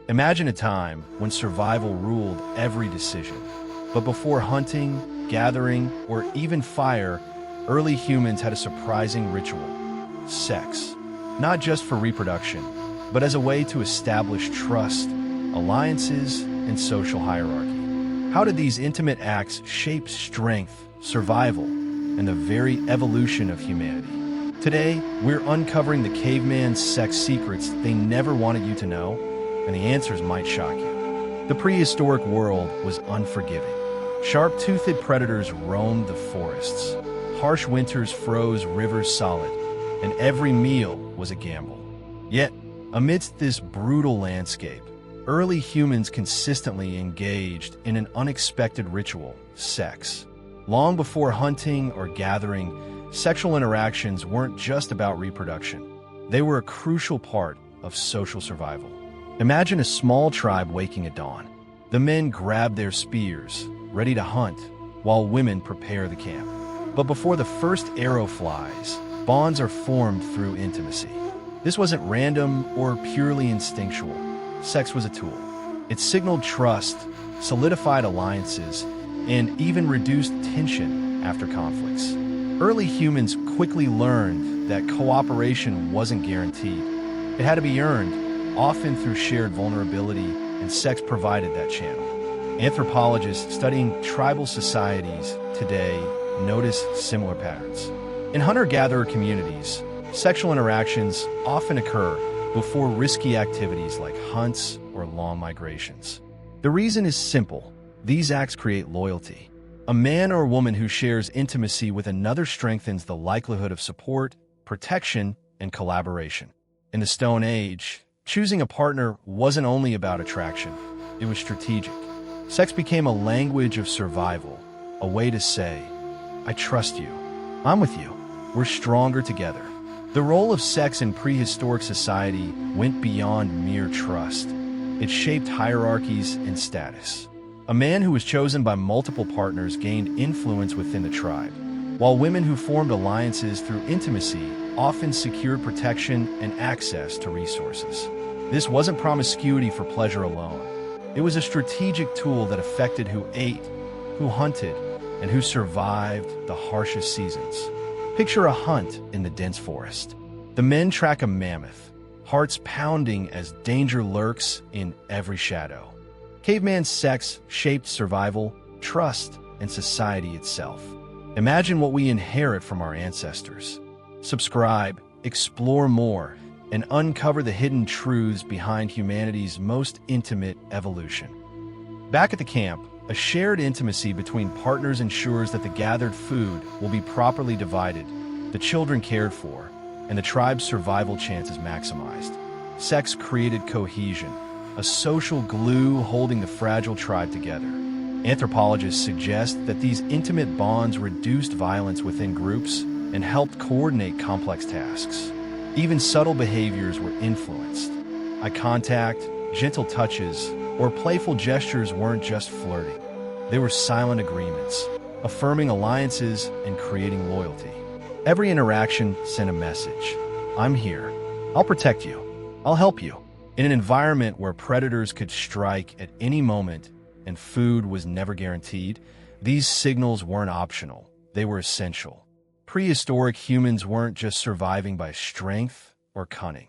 Imagine a time when survival ruled every decision. But before hunting, gathering, or even fire, early humans had a surprising ritual: sex. Not just for reproduction, but as a way to establish trust, alliances, and social hierarchy. How did these intimate acts shape strength, survival, and the very evolution of humanity? Today, we're uncovering the caveman's sex secrets they never wanted you to know, and the answers might shock you. The prehistoric world was unforgiving. Sharp-toothed predators roamed the forests. Harsh winters froze rivers solid, and every meal was a gamble. Yet, amidst this brutal landscape, early humans consistently engaged in an unexpected ritual: sex. Long before hunting or gathering, sexual interactions weren't just about reproduction. They were a crucial part of social survival. Imagine a small tribe waking at dawn. The men grab their spears, ready to hunt, while women prepare the camp. But before the first arrow flies, bonds are formed through intimacy. This wasn't random or purely instinctual. Sex was a tool. It signaled trust, solidified alliances, and even reduced tension after conflicts. Early humans quickly learned that cooperation wasn't guaranteed. It had to be earned, often through shared vulnerability, and sex provided that channel. Anthropologists studying tribal societies today notice similar patterns. In hunter-gatherer communities, sexual interactions often occur before risky activities like hunts or long migrations. The reason is simple: these acts create loyalty. A man or woman who shares intimacy with another strengthens the likelihood of support, protection, and collaboration. In the Stone Age, choosing a partner wasn't only about attraction, it was strategic. Sex became a language of survival, a way to say, "I trust you. I'm with you. We're stronger together." The role of sex in prehistoric society went beyond mere trust. It shaped hierarchies and status. A man who was chosen by multiple partners gained influence within the tribe, while women who formed alliances through intimacy often secured protection and access to resources. This wasn't promiscuity for pleasure alone. It was a strategic tool that affected who ate, who hunted, and who survived the harshest seasons. Picture a hunt in the dense forest. The men track a mammoth, hearts pounding as danger lurks in every shadow. Caveman sex shaped survival, trust, and society itself. Imagine what we inherit from our ancestors. Subscribe, explore more, and uncover the hidden truths behind humanity's most intimate evolution. Back at the camp, a shared intimacy between partners ensures that the gathered food will be properly divided, the children cared for, and the tribe's survival chances maximized. Sex created cohesion, a social glue holding the fragile tribe together. Anthropologists suggest that these intimate bonds reduced violence within groups and helped coordinate complex tasks. Even subtle behaviors were influenced. Eye contact, gentle touches, or playful gestures weren't just flirting. They were silent agreements, affirming alliances and creating loyalty. Every interaction sent a message: "I'm here. I'll protect you. I'll help you." In an environment where predators could strike at any moment and food was never guaranteed, these signals weren't optional. They were essential. Prehistoric humans weren't just surviving by strength or cunning.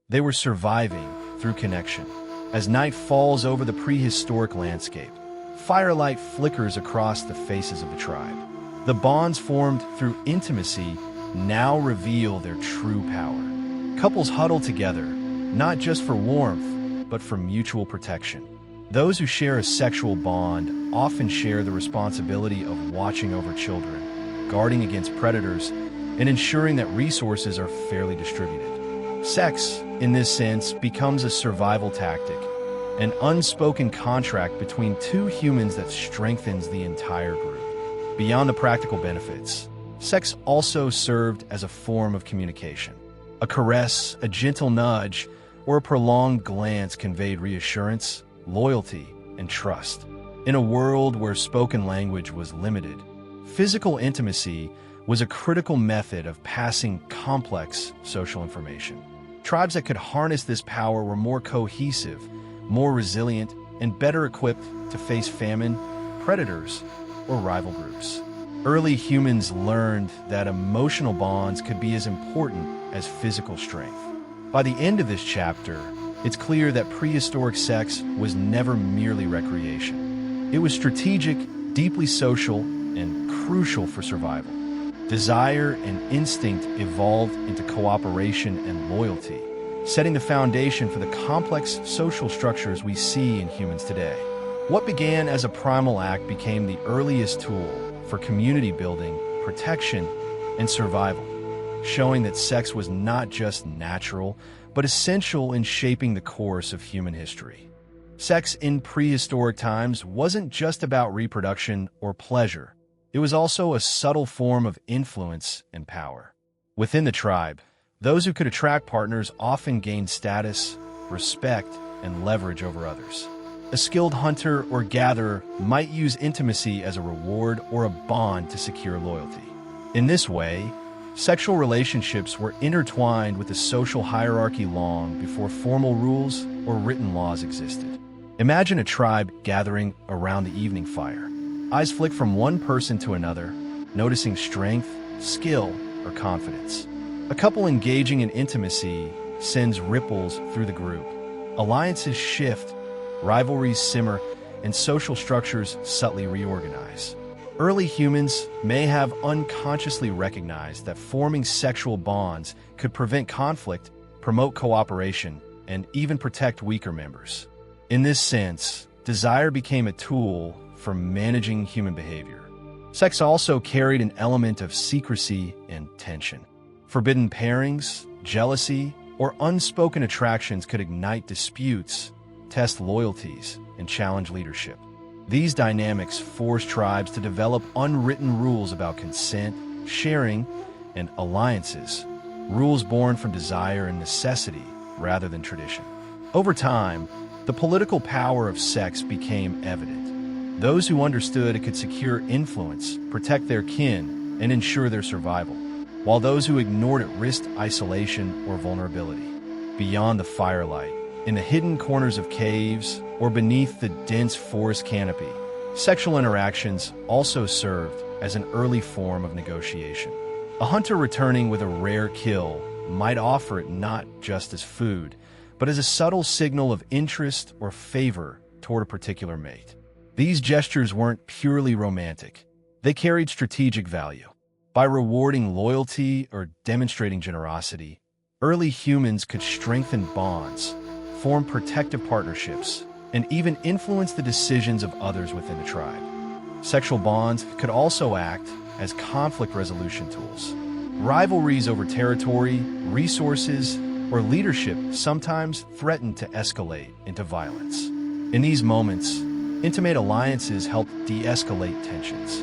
They were surviving through connection. As night falls over the prehistoric landscape, firelight flickers across the faces of the tribe. The bonds formed through intimacy now reveal their true power. Couples huddle together, not just for warmth, but for mutual protection. Those who share a sexual bond often share the responsibility of watching over children, guarding against predators, and ensuring that resources are fairly distributed. Sex, in this sense, becomes a survival tactic, an unspoken contract between two humans that strengthens the entire group. Beyond the practical benefits, sex also served as a form of communication. A caress, a gentle nudge, or a prolonged glance conveyed reassurance, loyalty, and trust. In a world where spoken language was limited, physical intimacy was a critical method of passing complex social information. Tribes that could harness this power were more cohesive, more resilient, and better equipped to face famine, predators, or rival groups. Early humans learned that emotional bonds could be as important as physical strength. By the end of this chapter, it's clear that prehistoric sex was never merely recreation. It was strategic, deeply social, and crucial for survival. Desire and instinct evolved into cooperation and loyalty, setting the foundation for the complex social structures we see in humans today. What began as a primal act became the earliest tool for community building, protection, and survival, showing that sex was not just natural, but essential in shaping the course of human history. Sex in prehistoric times wasn't just about reproduction or pleasure. It was also a subtle form of influence and power. Within the tribe, those who could attract partners often gained status, respect, and leverage over others. A skilled hunter or gatherer might use intimacy as a reward or a bond to secure loyalty. In this way, sexual relationships were intertwined with the social hierarchy long before formal rules or written laws existed. Imagine a tribe gathering around the evening fire. Eyes flick from one person to another, noticing strength, skill, or confidence. A couple engaging in intimacy sends ripples through the group. Alliances shift, rivalries simmer, and social structures subtly reorganize. Early humans may have unconsciously recognized that forming sexual bonds could prevent conflict, promote cooperation, and even protect weaker members. In this sense, desire became a tool for managing human behavior. Sex also carried an element of secrecy and tension. Forbidden pairings, jealousy, or unspoken attractions could ignite disputes, test loyalties, and challenge leadership. These dynamics forced tribes to develop unwritten rules about consent, sharing, and alliances, rules born from desire and necessity rather than tradition. Over time, the political power of sex became evident. Those who understood it could secure influence, protect their kin, and ensure their survival, while those who ignored it risked isolation or vulnerability. Beyond the firelight, in the hidden corners of caves, or beneath the dense forest canopy, sexual interactions also served as an early form of negotiation. A hunter returning with a rare kill might offer it not just as food, but as a subtle signal of interest or favor toward a particular mate. These gestures weren't purely romantic. They carried strategic value. By rewarding loyalty or demonstrating generosity, early humans could strengthen bonds, form protective partnerships, and even influence the decisions of others within the tribe. Sexual bonds could also act as conflict resolution tools. Rivalries over territory, resources, or leadership sometimes threatened to escalate into violence. In these moments, intimate alliances helped de-escalate tensions.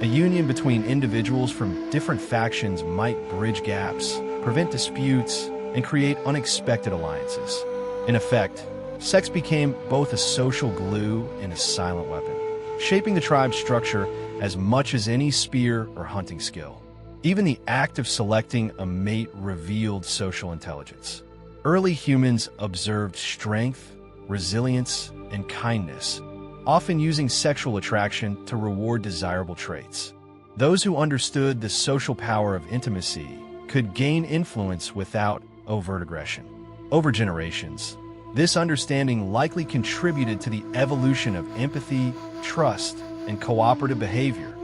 A union between individuals from different factions might bridge gaps, prevent disputes, and create unexpected alliances. In effect, sex became both a social glue and a silent weapon, shaping the tribe's structure as much as any spear or hunting skill. Even the act of selecting a mate revealed social intelligence. Early humans observed strength, resilience, and kindness, often using sexual attraction to reward desirable traits. Those who understood the social power of intimacy could gain influence without overt aggression. Over generations, this understanding likely contributed to the evolution of empathy, trust, and cooperative behavior,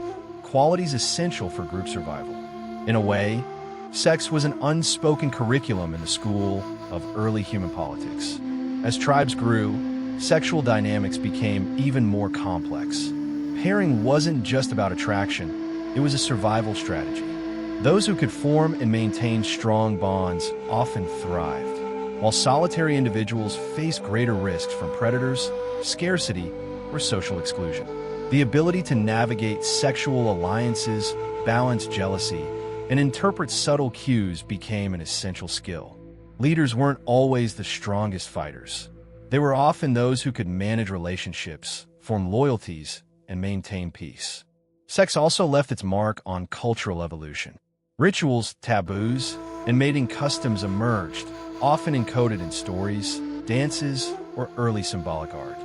qualities essential for group survival. In a way, sex was an unspoken curriculum in the school of early human politics. As tribes grew, sexual dynamics became even more complex. Pairing wasn't just about attraction, it was a survival strategy. Those who could form and maintain strong bonds often thrived, while solitary individuals faced greater risks from predators, scarcity, or social exclusion. The ability to navigate sexual alliances, balance jealousy, and interpret subtle cues became an essential skill. Leaders weren't always the strongest fighters. They were often those who could manage relationships, form loyalties, and maintain peace. Sex also left its mark on cultural evolution. Rituals, taboos, and mating customs emerged, often encoded in stories, dances, or early symbolic art.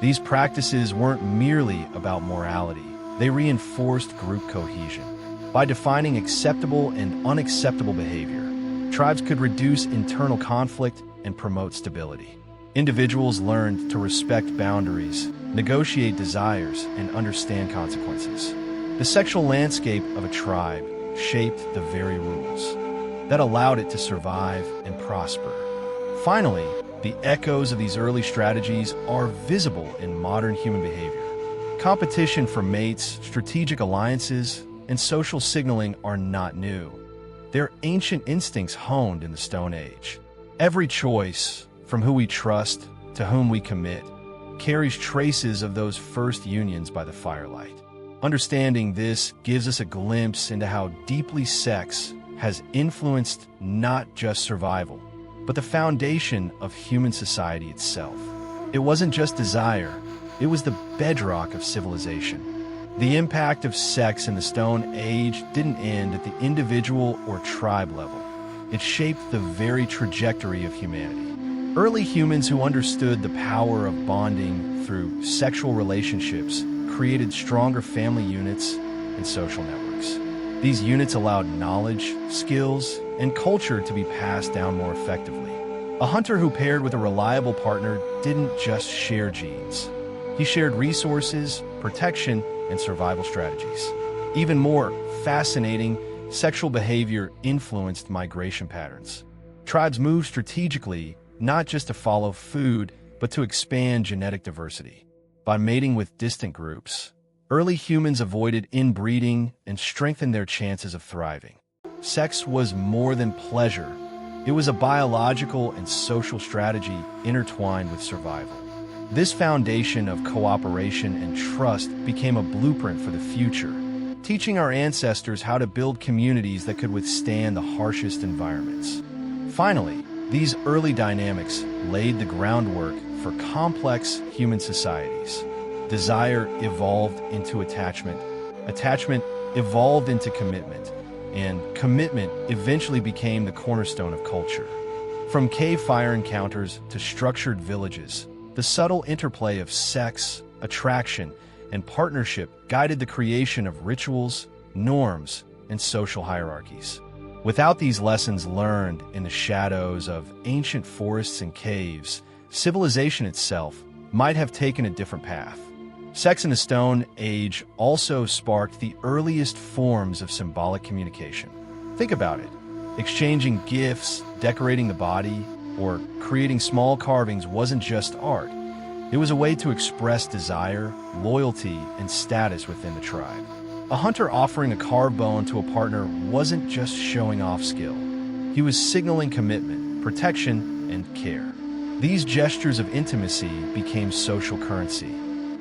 These practices weren't merely about morality, they reinforced group cohesion. By defining acceptable and unacceptable behavior, tribes could reduce internal conflict and promote stability. Individuals learned to respect boundaries, negotiate desires, and understand consequences. The sexual landscape of a tribe shaped the very rules that allowed it to survive and prosper. Finally, the echoes of these early strategies are visible in modern human behavior. Competition for mates, strategic alliances, and social signaling are not new. They're ancient instincts honed in the Stone Age. Every choice, from who we trust to whom we commit, carries traces of those first unions by the firelight. Understanding this gives us a glimpse into how deeply sex has influenced not just survival, but the foundation of human society itself. It wasn't just desire, it was the bedrock of civilization. The impact of sex in the Stone Age didn't end at the individual or tribe level. It shaped the very trajectory of humanity. Early humans who understood the power of bonding through sexual relationships created stronger family units and social networks. These units allowed knowledge, skills, and culture to be passed down more effectively. A hunter who paired with a reliable partner didn't just share genes. He shared resources, protection, and survival strategies. Even more fascinating, sexual behavior influenced migration patterns. Tribes moved strategically, not just to follow food, but to expand genetic diversity. By mating with distant groups, early humans avoided inbreeding and strengthened their chances of thriving. Sex was more than pleasure. It was a biological and social strategy intertwined with survival. This foundation of cooperation and trust became a blueprint for the future, teaching our ancestors how to build communities that could withstand the harshest environments. Finally, these early dynamics laid the groundwork for complex human societies. Desire evolved into attachment, attachment evolved into commitment, and commitment eventually became the cornerstone of culture. From cave fire encounters to structured villages, the subtle interplay of sex, attraction, and partnership guided the creation of rituals, norms, and social hierarchies. Without these lessons learned in the shadows of ancient forests and caves, civilization itself might have taken a different path. Sex in the Stone Age also sparked the earliest forms of symbolic communication. Think about it. Exchanging gifts, decorating the body, or creating small carvings wasn't just art. It was a way to express desire, loyalty, and status within the tribe. A hunter offering a carved bone to a partner wasn't just showing off skill. He was signaling commitment, protection, and care. These gestures of intimacy became social currency,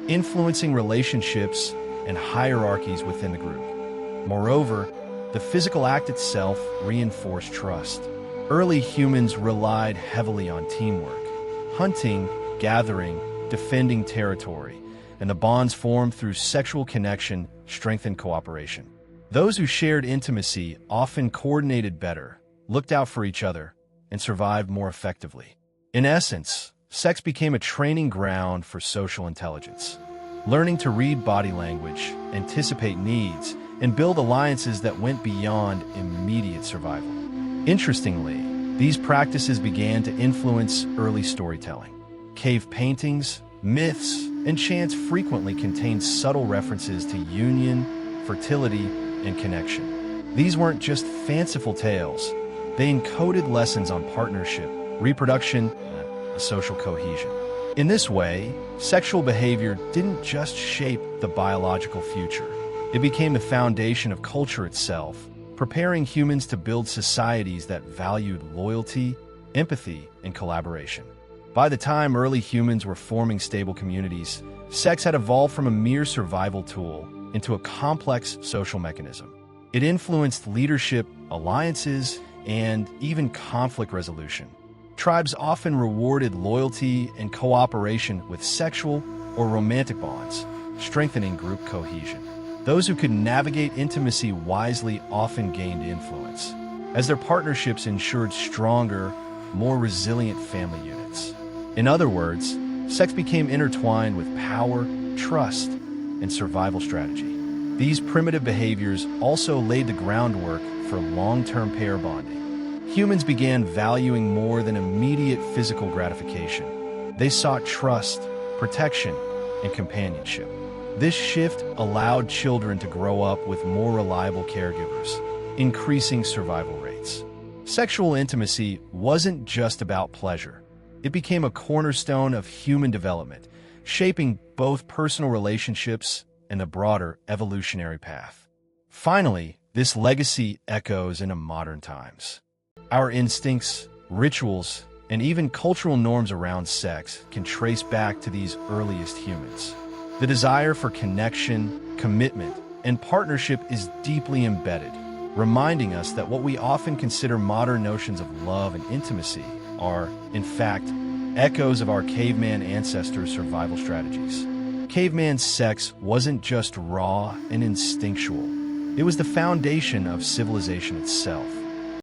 influencing relationships and hierarchies within the group. Moreover, the physical act itself reinforced trust. Early humans relied heavily on teamwork, hunting, gathering, defending territory, and the bonds formed through sexual connection strengthened cooperation. Those who shared intimacy often coordinated better, looked out for each other, and survived more effectively. In essence, sex became a training ground for social intelligence. Learning to read body language, anticipate needs, and build alliances that went beyond immediate survival. Interestingly, these practices began to influence early storytelling. Cave paintings, myths, and chants frequently contained subtle references to union, fertility, and connection. These weren't just fanciful tales. They encoded lessons on partnership, reproduction, and social cohesion. In this way, sexual behavior didn't just shape the biological future. It became the foundation of culture itself, preparing humans to build societies that valued loyalty, empathy, and collaboration. By the time early humans were forming stable communities, sex had evolved from a mere survival tool into a complex social mechanism. It influenced leadership, alliances, and even conflict resolution. Tribes often rewarded loyalty and cooperation with sexual or romantic bonds, strengthening group cohesion. Those who could navigate intimacy wisely often gained influence, as their partnerships ensured stronger, more resilient family units. In other words, sex became intertwined with power, trust, and survival strategy. These primitive behaviors also laid the groundwork for long-term pair bonding. Humans began valuing more than immediate physical gratification. They sought trust, protection, and companionship. This shift allowed children to grow up with more reliable caregivers, increasing survival rates. Sexual intimacy wasn't just about pleasure. It became a cornerstone of human development, shaping both personal relationships and the broader evolutionary path. Finally, this legacy echoes into modern times. Our instincts, rituals, and even cultural norms around sex can trace back to these earliest humans. The desire for connection, commitment, and partnership is deeply embedded, reminding us that what we often consider modern notions of love and intimacy are, in fact, echoes of our caveman ancestors' survival strategies. Caveman sex wasn't just raw and instinctual. It was the foundation of civilization itself.